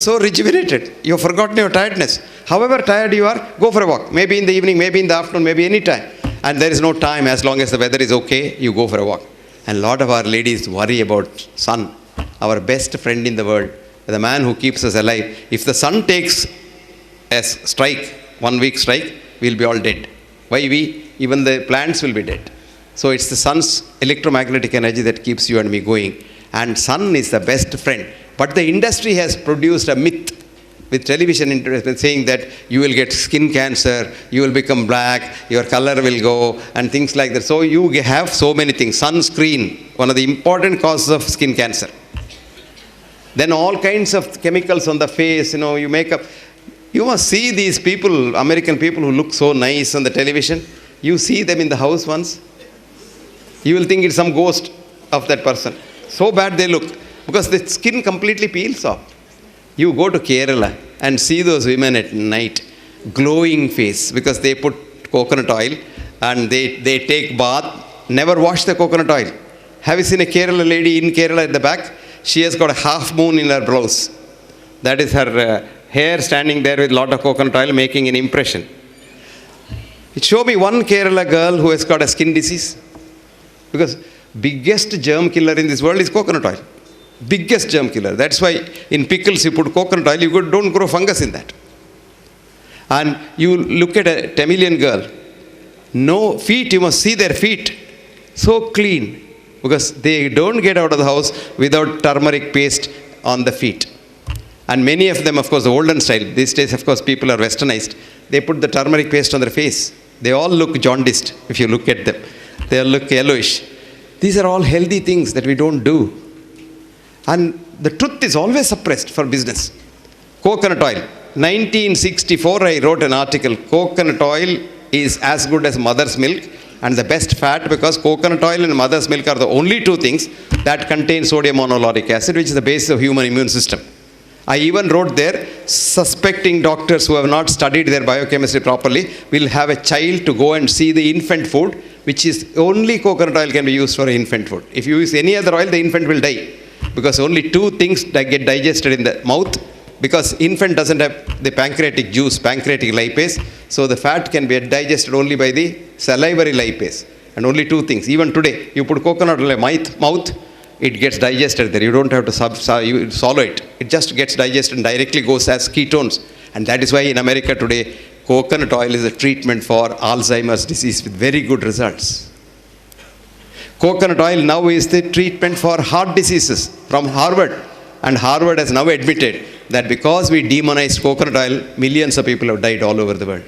so rejuvenated. You have forgotten your tiredness. However tired you are, go for a walk. Maybe in the evening, maybe in the afternoon, maybe any time. And there is no time. As long as the weather is okay, you go for a walk. And a lot of our ladies worry about sun, our best friend in the world, the man who keeps us alive. If the sun takes a strike, 1 week strike, we'll be all dead. Why we? Even the plants will be dead. So it's the sun's electromagnetic energy that keeps you and me going. And sun is the best friend. But the industry has produced a myth with television interest saying that you will get skin cancer, you will become black, your color will go, and things like that. So you have so many things. Sunscreen, one of the important causes of skin cancer. Then all kinds of chemicals on the face, you make up. You must see these people, American people who look so nice on the television. You see them in the house once, you will think it's some ghost of that person. So bad they look, because the skin completely peels off. You go to Kerala and see those women at night, glowing face, because they put coconut oil and they take bath, never wash the coconut oil. Have you seen a Kerala lady in Kerala at the back? She has got a half moon in her blouse. That is her hair standing there with a lot of coconut oil making an impression. Show me one Kerala girl who has got a skin disease. Because biggest germ killer in this world is coconut oil. Biggest germ killer. That's why in pickles you put coconut oil, you don't grow fungus in that. And you look at a Tamilian girl, no feet, you must see their feet. So clean. Because they don't get out of the house without turmeric paste on the feet. And many of them, of course, the olden style. These days, of course, people are westernized. They put the turmeric paste on their face. They all look jaundiced if you look at them. They all look yellowish. These are all healthy things that we don't do. And the truth is always suppressed for business. Coconut oil. 1964, I wrote an article. Coconut oil is as good as mother's milk and the best fat, because coconut oil and mother's milk are the only two things that contain sodium monolauric acid, which is the basis of human immune system. I even wrote there, suspecting doctors who have not studied their biochemistry properly will have a child to go and see the infant food, which is only coconut oil can be used for infant food. If you use any other oil, the infant will die. Because only two things that get digested in the mouth, because infant doesn't have the pancreatic juice, pancreatic lipase, so the fat can be digested only by the salivary lipase. And only two things. Even today, you put coconut oil in mouth, it gets digested there. You don't have to swallow it. It just gets digested and directly goes as ketones. And that is why in America today, coconut oil is a treatment for Alzheimer's disease with very good results. Coconut oil now is the treatment for heart diseases from Harvard. And Harvard has now admitted that because we demonized coconut oil, millions of people have died all over the world.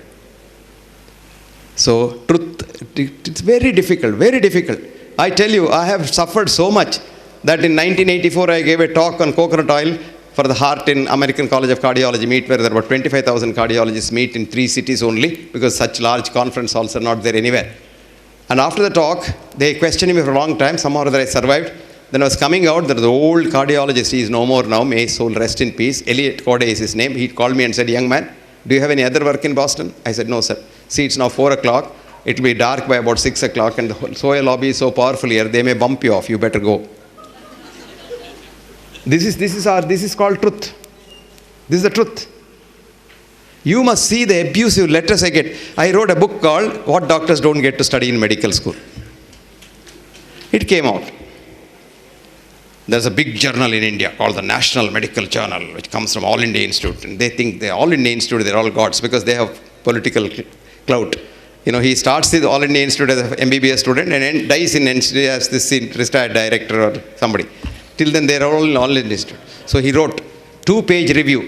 So, truth, it's very difficult, very difficult. I tell you, I have suffered so much that in 1984 I gave a talk on coconut oil for the heart in American College of Cardiology meet, where there were about 25,000 cardiologists meet in 3 cities only, because such large conference halls are not there anywhere. And after the talk, they questioned me for a long time. Somehow or other I survived. Then I was coming out, there was an old cardiologist, he is no more now, may his soul rest in peace. Elliot Corday is his name. He called me and said, "Young man, do you have any other work in Boston?" I said, "No, sir. See, it's now 4 o'clock. It will be dark by about 6 o'clock, and the soil lobby is so powerful here, they may bump you off. You better go." This is called truth. This is the truth. You must see the abusive letters I get. I wrote a book called What Doctors Don't Get to Study in Medical School. It came out. There's a big journal in India called the National Medical Journal, which comes from All India Institute. And they think they're All India Institute, they're all gods, because they have political clout. He starts the All India Institute as an MBBS student and dies in NCD as this retired director or somebody. Till then, they're all in All India Institute. So he wrote 2-page review.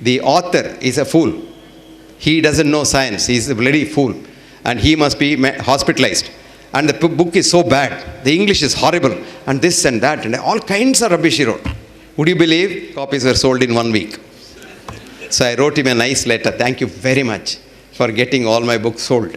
The author is a fool. He doesn't know science. He's a bloody fool. And he must be hospitalized. And the book is so bad. The English is horrible. And this and that. And all kinds of rubbish he wrote. Would you believe copies were sold in 1 week? So I wrote him a nice letter. Thank you very much for getting all my books sold.